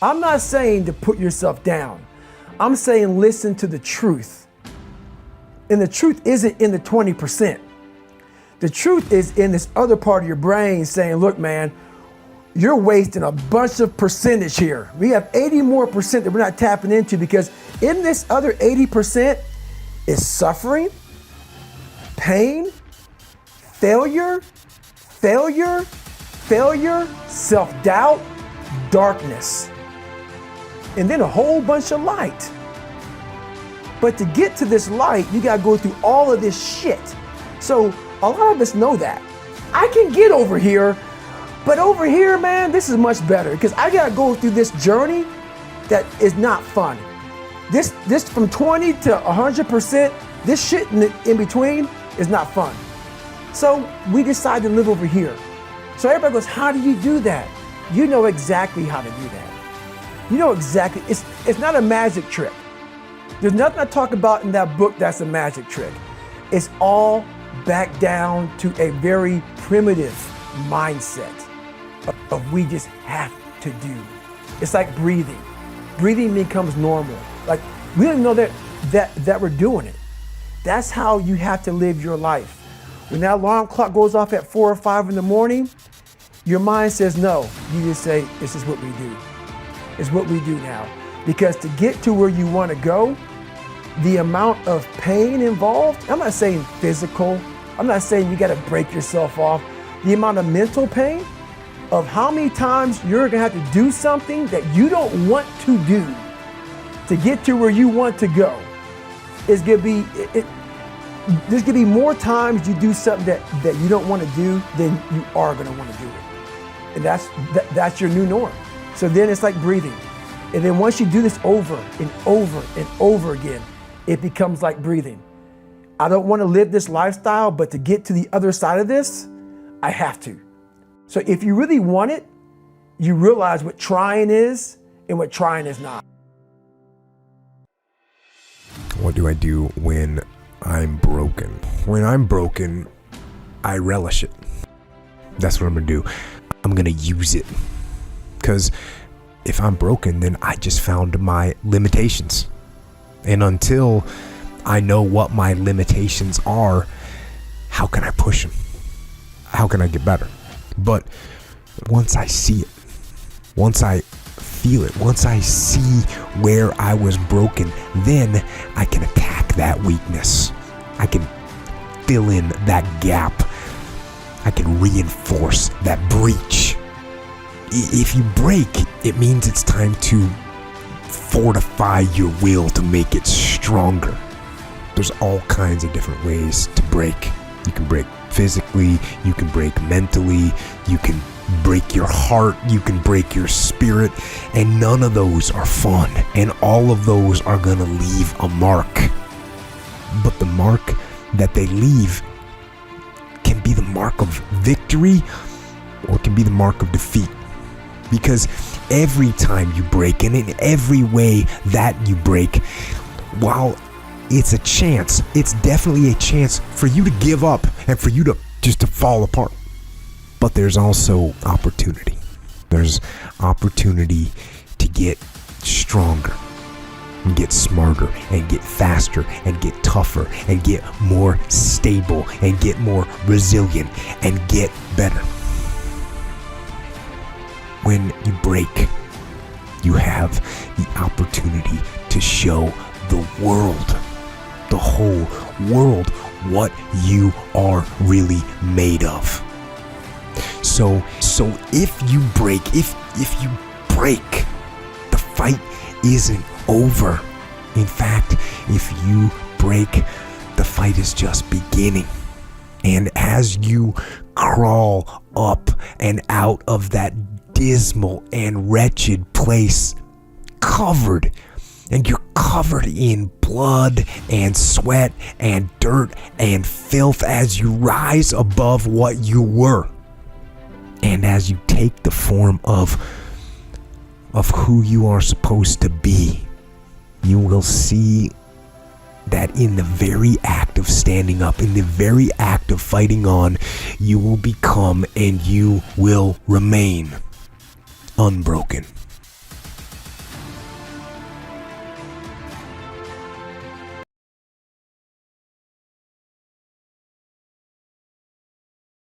I'm not saying to put yourself down. I'm saying listen to the truth. And the truth isn't in the 20%. The truth is in this other part of your brain saying, look, man, you're wasting a bunch of percentage here. We have 80 more percent that we're not tapping into, because in this other 80% is suffering, pain, failure, self-doubt, darkness, and then a whole bunch of light. But to get to this light, you gotta go through all of this shit. So a lot of us know that. I can get over here, but over here, man, this is much better, because I gotta go through this journey that is not fun. This from 20 to 100%, this shit in between is not fun. So we decide to live over here. So everybody goes, how do you do that? You know exactly how to do that. You know exactly, it's not a magic trick. There's nothing I talk about in that book that's a magic trick. It's all back down to a very primitive mindset of we just have to do. It's like breathing. Breathing becomes normal. Like we don't even know that we're doing it. That's how you have to live your life. When that alarm clock goes off at 4 or 5 in the morning, your mind says no. You just say, this is what we do. It's what we do now. Because to get to where you want to go, the amount of pain involved, I'm not saying physical, I'm not saying you got to break yourself off. The amount of mental pain of how many times you're going to have to do something that you don't want to do to get to where you want to go is going to be, there's going to be more times you do something that you don't want to do than you are going to want to do it. And that's your new norm. So then it's like breathing. And then once you do this over and over and over again, it becomes like breathing. I don't want to live this lifestyle, but to get to the other side of this, I have to. So if you really want it, you realize what trying is and what trying is not. What do I do when I'm broken? When I'm broken, I relish it. That's what I'm gonna do. I'm gonna use it. Because if I'm broken, then I just found my limitations. And until I know what my limitations are, how can I push them? How can I get better? But once I see it, once I feel it, once I see where I was broken, then I can attack that weakness. I can fill in that gap. I can reinforce that breach. If you break, it means it's time to fortify your will to make it stronger. There's all kinds of different ways to break. You can break physically, you can break mentally, you can break your heart, you can break your spirit, and none of those are fun, and all of those are gonna leave a mark. But the mark that they leave can be the mark of victory, or it can be the mark of defeat. Because every time you break, and in every way that you break, while it's a chance, it's definitely a chance for you to give up and for you to just to fall apart. But there's also opportunity. There's opportunity to get stronger and get smarter and get faster and get tougher and get more stable and get more resilient and get better. When you break, you have the opportunity to show the world, the whole world, what you are really made of. So if you break, the fight isn't over. In fact, if you break, the fight is just beginning. And as you crawl up and out of that dismal and wretched place, covered in blood and sweat and dirt and filth, as you rise above what you were, and as you take the form of who you are supposed to be, you will see that in the very act of standing up, in the very act of fighting on, you will become and you will remain unbroken.